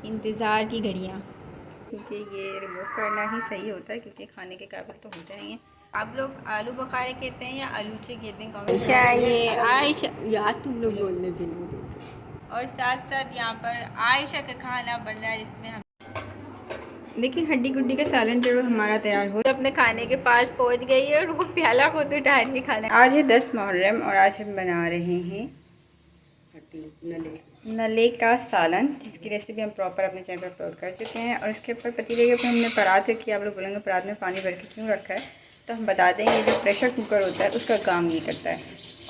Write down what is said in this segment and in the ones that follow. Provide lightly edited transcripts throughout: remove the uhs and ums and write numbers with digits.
इंतज़ार की घड़ियाँ, क्योंकि ये रिमूव करना ही सही होता है क्योंकि खाने के काबिल तो होते नहीं हैं। आप लोग आलू बुखारे कहते हैं या आलूचे कहते हैं कमेंट आयशा, ये आयशा यार तुम लोग बोलने भी नहीं देते। और साथ साथ यहाँ पर आयशा का खाना बन रहा है जिसमें हम देखिए हड्डी गुड्डी का सालन जो हमारा तैयार हो, तो अपने खाने के पास पहुँच गई है और वो प्याला खुद उठा रही है खाना। आज है 10 मुहर्रम और आज हम बना रहे हैं नले का सालन, जिसकी रेसिपी हम प्रॉपर अपने चैनल पर अपलोड कर चुके हैं। और इसके ऊपर पतीले के ऊपर हमने परात रखी है। आप लोग बोलेंगे परात में पानी भर के क्यों रखा है, तो हम बता दें ये जो प्रेशर कुकर होता है उसका काम ये करता है।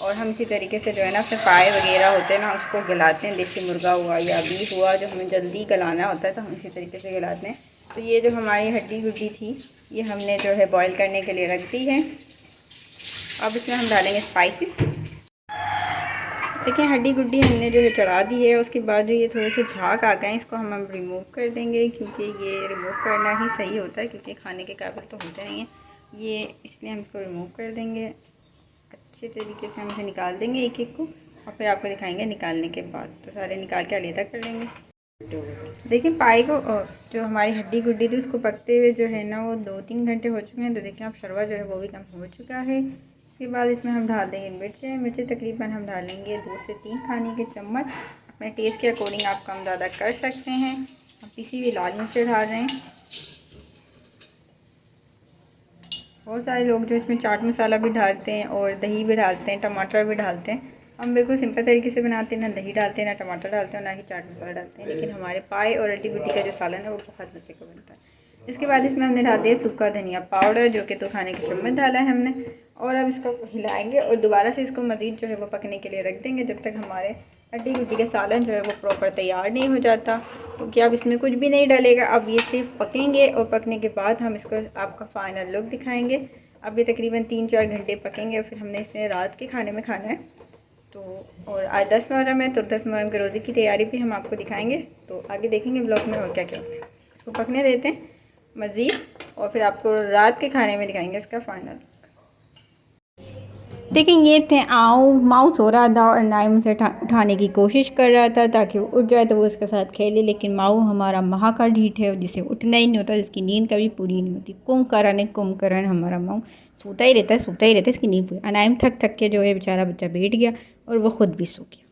और हम इसी तरीके से जो है ना उसमें पाए वगैरह होते हैं ना उसको गलाते हैं। देसी मुर्गा हुआ या बीफ हुआ जो हमें जल्दी गलाना होता है तो हम इसी तरीके से गलाते हैं। तो ये जो हमारी हड्डी गुड्डी थी ये हमने जो है बॉयल करने के लिए रख दी है। अब इसमें हम डालेंगे स्पाइसेस। देखिए हड्डी गुड्डी हमने जो है चढ़ा दी है। उसके बाद जो ये थोड़े से झाग आ गए इसको हम रिमूव कर देंगे, क्योंकि ये रिमूव करना ही सही होता है क्योंकि खाने के काबिल तो होते नहीं हैं ये, इसलिए हम इसको रिमूव कर देंगे। अच्छे तरीके से हम इसे निकाल देंगे एक एक को और फिर आपको दिखाएंगे निकालने के बाद। तो सारे निकाल के अलग कर लेंगे। देखिए पाई को जो हमारी हड्डी गुड्डी थी उसको पकते हुए जो है ना वो 2-3 घंटे हो चुके हैं। तो देखिए आप शरबा जो है वो भी कम हो चुका है। उसके बाद इसमें हम डाल देंगे मिर्चें तकरीबन हम डालेंगे 2 से 3 खाने के चम्मच। अपने टेस्ट के अकॉर्डिंग आप कम ज़्यादा कर सकते हैं। हम किसी भी लाल मिर्च डाल रहे हैं। बहुत सारे लोग जो इसमें चाट मसाला भी डालते हैं और दही भी डालते हैं, टमाटर भी डालते हैं। हम बिल्कुल सिंपल तरीके से बनाते हैं, ना दही डालते हैं, ना टमाटर डालते हैं, ना ही चाट मसाला डालते हैं। लेकिन हमारे पाए और हड्डी गुड्डी का जो सालन है वो बहुत मज़े का बनता है। इसके बाद इसमें हमने डाल दिया सूखा धनिया पाउडर, जो कि 2 खाने के चम्मच डाला है हमने। और अब इसको हिलाएंगे और दोबारा से इसको मज़ीद जो है वो पकने के लिए रख देंगे जब तक हमारे हड्डी गुड्डी का सालन जो है वो प्रॉपर तैयार नहीं हो जाता। क्योंकि अब इसमें कुछ भी नहीं डलेगा, अब ये सिर्फ पकेंगे और पकने के बाद हम इसको आपका फ़ाइनल लुक दिखाएंगे। अब ये तकरीबन 3-4 घंटे पकेंगे और फिर हमने इसे रात के खाने में खाना है। तो और आज 10 मुहर्रम है तो 10 मुहर्रम के रोज़े की तैयारी भी हम आपको दिखाएंगे। तो आगे देखेंगे ब्लॉग में और क्या क्या होता है। इसको पकने देते हैं मज़ीद और फिर आपको रात के खाने में दिखाएंगे इसका फ़ाइनल। देखिए ये थे माउस सो रहा था और नाइम उसे उठाने की कोशिश कर रहा था ताकि वो उठ जाए तो वो उसके साथ खेले। लेकिन माऊ हमारा महाका ढीठ है जिसे उठना ही नहीं होता, जिसकी नींद कभी पूरी नहीं होती। कुंभकर्ण हमारा माऊ सोता ही रहता है इसकी नींद पूरी। अनाइम थक के जो है बेचारा बच्चा बैठ गया और वो ख़ुद भी सो गया।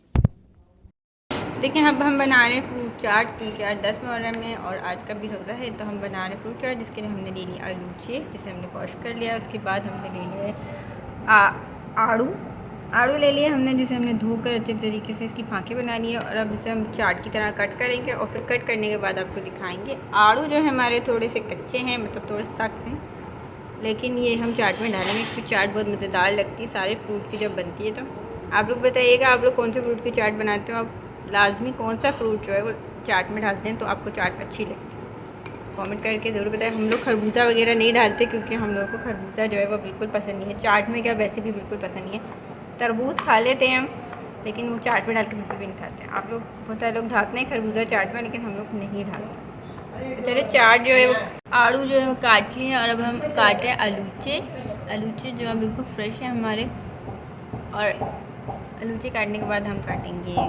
देखिए अब हम बना रहे हैं फ्रूट चाट, क्योंकि आज 10 मुहर्रम है और आज का भी रोज़ा है। तो हम बना रहे हैं फ्रूट चाट, जिसके लिए हमने ले लिया आलूचे, जिसे हमने वॉश कर लिया। उसके बाद हमने ले लिया आड़ू ले लिए हमने, जिसे हमने धोकर अच्छे तरीके से इसकी फांकें बना ली है। और अब इसे हम चाट की तरह कट करेंगे और फिर कट करने के बाद आपको दिखाएंगे। आड़ू जो है हमारे थोड़े से कच्चे हैं, मतलब थोड़े सख्त हैं, लेकिन ये हम चाट में डालेंगे क्योंकि चाट बहुत मज़ेदार लगती है सारे फ्रूट की जब बनती है। तो आप लोग बताइएगा आप लोग कौन से फ्रूट की चाट बनाते हो, आप लाजमी कौन सा फ्रूट जो है वो चाट में डालते हैं तो आपको चाट अच्छी लगती है, कमेंट करके ज़रूर बताएं। हम लोग खरबूजा वगैरह नहीं डालते क्योंकि हम लोगों को खरबूजा जो है वो बिल्कुल पसंद नहीं है। चाट में क्या वैसे भी बिल्कुल पसंद नहीं है। तरबूज खा लेते हैं हम, लेकिन वो चाट में डाल के बिल्कुल भी नहीं खाते हैं। आप लोग बहुत सारे लोग डालते हैं खरबूजा चाट में, लेकिन हम लोग नहीं डालते। तो चलिए चाट जो है वो आड़ू जो है वो काट लिए और अब हम काट रहे हैं आलूचे जो है बिल्कुल फ्रेश है हमारे। और आलूचे काटने के बाद हम काटेंगे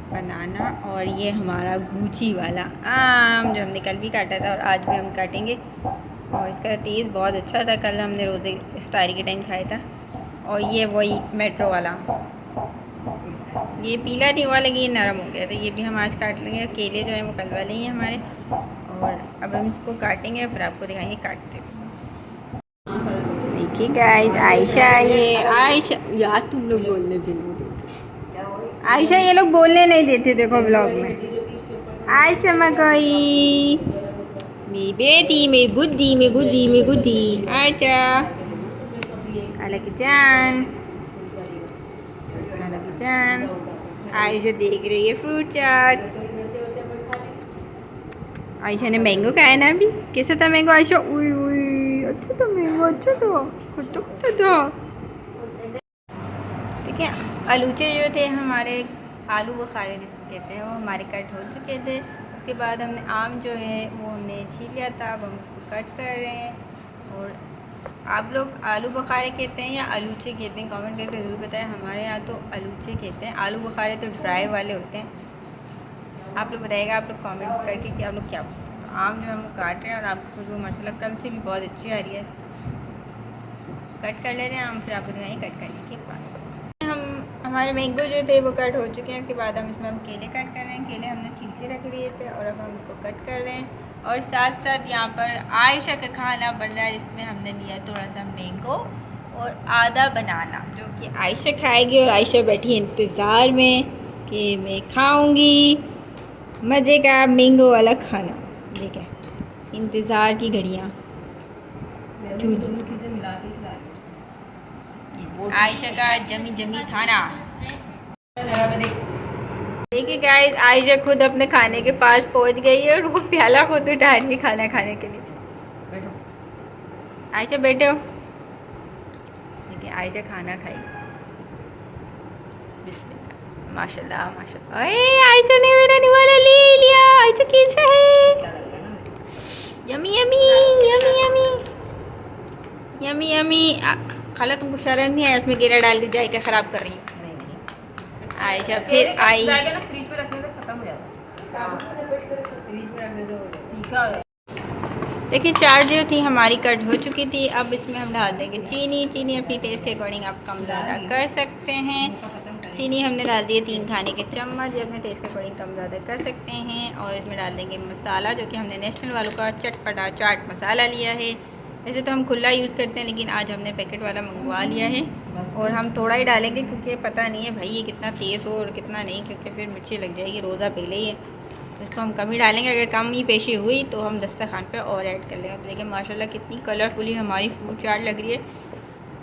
बनाना और ये हमारा गूची वाला आम जो हमने कल भी काटा था और आज भी हम काटेंगे। और इसका टेस्ट बहुत अच्छा था, कल हमने रोज़े इफ्तारी के टाइम खाया था। और ये वही मेट्रो वाला, ये पीला नहीं हुआ लेकिन ये नरम हो गया, तो ये भी हम आज काट लेंगे। केले जो है वो कल वाले ही हैं हमारे। और अब हम इसको काटेंगे फिर आपको दिखाएंगे काटते हुए। देखिए गाइस, आयशा यार तुम लोग बोलने भी नहीं देते। आयशा ये लोग बोलने नहीं देते देखो ब्लॉग में। आयशा मकोई मेरी बेटी में गुद्दी आयशा जान आयशा देख रही है फ्रूट चाट। आयशा ने मैंगो खाया ना अभी, कैसा था मैंगो आयशा? उई अच्छा था मैंगो, अच्छा था, खट्टा था। देखिए आलूचे जो थे हमारे, आलू बुखारे जिसको कहते हैं, वो हमारे कट हो चुके थे। उसके बाद हमने आम जो है वो हमने छील लिया था, अब हम उसको कट कर रहे हैं। और आप लोग आलू बुखारे कहते हैं या आलूचे कहते हैं, कमेंट करके ज़रूर बताएं। हमारे यहाँ तो आलूचे कहते हैं, आलू बुखारे तो ड्राई वाले होते हैं। आप लोग बताइएगा, आप लोग कमेंट करके कि आप लोग क्या आम जो है वो काट रहे हैं और आपको खुशबू माशाल्लाह कल से भी बहुत अच्छी आ रही है। कट कर ले रहे हैं हम, फिर आपको दिखाएंगे कट करने के बाद। हमारे मैंगो जो थे वो कट हो चुके हैं। उसके बाद हम केले कट कर रहे हैं। केले हमने छील के रख लिए थे और अब हम इसको कट कर रहे हैं। और साथ साथ यहाँ पर आयशा का खाना बन रहा है, जिसमें हमने लिया थोड़ा सा मैंगो और आधा बनाना, जो कि आयशा खाएगी। और आयशा बैठी इंतज़ार में कि मैं खाऊंगी मज़े का मैंगो वाला खाना। देखिए इंतज़ार की घड़ियाँ। आयशा का जमी जमी खाना। देखिए गाइस, आयशा खुद अपने खाने के पास पहुंच गई है और वो प्याला खुद उठा रही है खाना खाने के लिए। बैठो आयशा, बैठो। देखिए आयशा खाना खाई। बिस्मिल्लाह, माशाल्लाह माशाल्लाह। अरे आयशा ने मेरा निवाला ले लिया। आयशा कैसा है? Yummy yummy yummy yummy yummy yummy. खाला तुमको शर्म नहीं है? इसमें गिरा डाल दी जाए, क्या ख़राब कर रही है? आयशा फिर आई। देखिए चाट जो थी हमारी कट हो चुकी थी। अब इसमें हम डाल देंगे चीनी। चीनी अपनी टेस्ट के अकॉर्डिंग आप कम ज़्यादा कर सकते हैं। चीनी हमने डाल दिए 3 खाने के चम्मच, जो अपने टेस्ट के अकॉर्डिंग कम ज़्यादा कर सकते हैं। और इसमें डाल देंगे मसाला, जो कि हमने नेशनल वालों का चटपटा चाट मसाला लिया है। वैसे तो हम खुला यूज़ करते हैं, लेकिन आज हमने पैकेट वाला मंगवा लिया है। और हम थोड़ा ही डालेंगे, क्योंकि पता नहीं है भाई ये कितना तेज़ हो और कितना नहीं, क्योंकि फिर मिर्ची लग जाएगी। रोज़ा पहले ही है तो इसको हम कम ही डालेंगे। अगर कम ही पेशी हुई तो हम दस्तरखान पे और ऐड कर लेंगे। तो देखिए माशाल्लाह कितनी कलरफुली हमारी फ्रूट चाट लग रही है।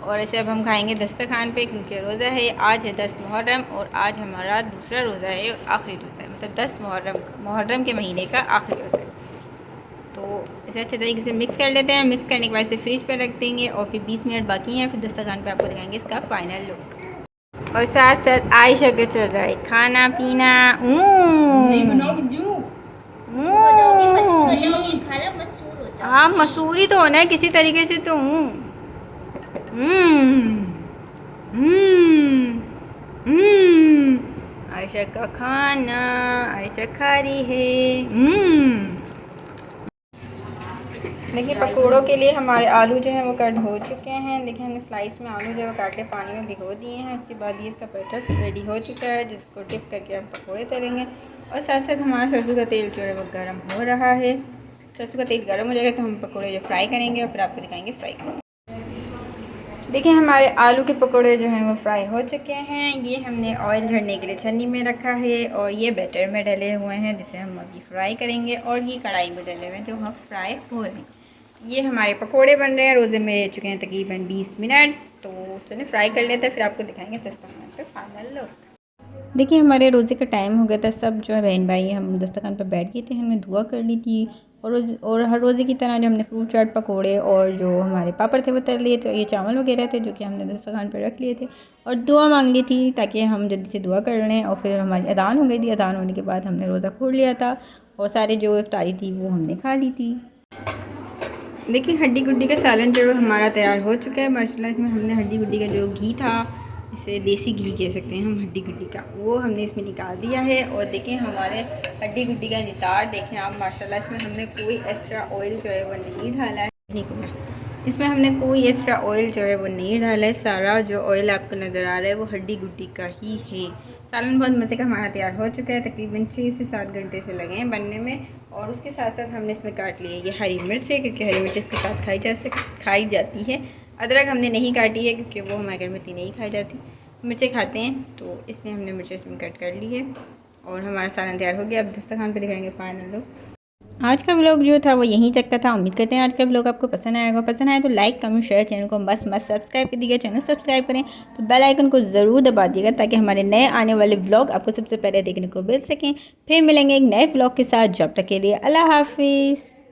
और ऐसे अब हम खाएंगे दस्तरखान पे, क्योंकि रोज़ा है। आज है 10 मुहर्रम और आज हमारा दूसरा रोज़ा है और आखिरी रोज़ा है, मतलब 10 मुहर्रम के महीने का आखिरी रोज़ा है। तो इसे अच्छे तरीके से मिक्स कर लेते हैं। मिक्स करने के बाद इसे फ्रिज पर रख देंगे और फिर 20 मिनट बाकी हैं। फिर दस्तरखान पे आपको दिखाएंगे इसका फाइनल लुक। और साथ साथ आयशा का चल रहा है खाना पीना। हाँ मसूरी तो होना है किसी तरीके से तो हूँ। आयशा का खाना आयशा खा रही है। देखिए पकोड़ों के लिए हमारे आलू जो है वो कट हो चुके हैं। देखिए हमने स्लाइस में आलू जो है वो काट के पानी में भिगो दिए हैं। उसके बाद ये इसका बैटर रेडी हो चुका है, जिसको डिप करके हम पकोड़े तलेंगे। और साथ साथ हमारा सरसों का तेल जो है वो गर्म हो रहा है। सरसों का तेल गर्म हो जाएगा तो हम पकोड़े जो फ्राई करेंगे और फिर आपको दिखाएंगे फ्राई करेंगे। देखिए हमारे आलू के पकोड़े जो हैं वो फ्राई हो चुके हैं। ये हमने ऑयल झड़ने के लिए छन्नी में रखा है और ये बैटर में डले हुए हैं, जिसे हम अभी फ्राई करेंगे। और ये कढ़ाई में डले हुए हैं जो हम फ्राई हो रहे हैं। ये हमारे पकोड़े बन रहे हैं। रोज़े में चुके हैं तकरीबन 20 मिनट। तो चलिए फ्राई कर लेते हैं, फिर आपको दिखाएंगे दस्तरखान पे फाइनल लुक। देखिए हमारे रोज़े का टाइम हो गया था। सब जो है बहन भाई हम दस्तरखान पर बैठ गए थे। हमने दुआ कर ली थी और हर रोज़े की तरह जो हमने फ्रूट चाट पकोड़े और जो हमारे पापड़ थे वो तल लिए थे। ये चावल वगैरह थे जो कि हमने दस्तरखान पर रख लिए थे और दुआ मांग ली थी ताकि हम जल्दी से दुआ कर लें। और फिर हमारी अज़ान हो गई थी। अज़ान होने के बाद हमने रोज़ा खोल लिया था और सारे जो इफ्तारी थी वो हमने खा ली थी। देखिए हड्डी गुड्डी का सालन जो हमारा तैयार हो चुका है माशाल्लाह। इसमें हमने हड्डी गुड्डी का जो घी था, इसे देसी घी कह सकते हैं हम हड्डी गुड्डी का, वो हमने इसमें निकाल दिया है। और देखिए हमारे हड्डी गुड्डी का नितार देखें आप माशाल्लाह। इसमें हमने कोई एक्स्ट्रा ऑयल जो है वो नहीं डाला है। इसमें हमने कोई एक्स्ट्रा ऑयल जो है वो नहीं डाला है। सारा जो ऑयल आपको नज़र आ रहा है वो हड्डी गुड्डी का ही है। सालन बहुत मज़े का हमारा तैयार हो चुका है। तकरीबन 6 से 7 घंटे से लगे हैं बनने में। और उसके साथ साथ हमने इसमें काट लिए ये हरी मिर्च है, क्योंकि हरी मिर्च इसके साथ खाई जाती है। अदरक हमने नहीं काटी है क्योंकि वो हमारे घर में इतनी नहीं खाई जाती, मिर्चें खाते हैं, तो इसलिए हमने मिर्चें इसमें कट कर ली है। और हमारा सालन तैयार हो गया। अब दस्तरखान पे दिखाएंगे फाइनल लुक। आज का व्लॉग जो था वो यहीं तक का था। उम्मीद करते हैं आज का व्लॉग आपको पसंद आएगा। पसंद आए तो लाइक कमेंट शेयर, चैनल को मस्त सब्सक्राइब कर दीजिएगा। चैनल सब्सक्राइब करें तो बेल आइकन को ज़रूर दबा दिएगा ताकि हमारे नए आने वाले व्लॉग आपको सबसे पहले देखने को मिल सकें। फिर मिलेंगे एक नए व्लॉग के साथ। जब तक के लिए अल्लाह हाफिज़।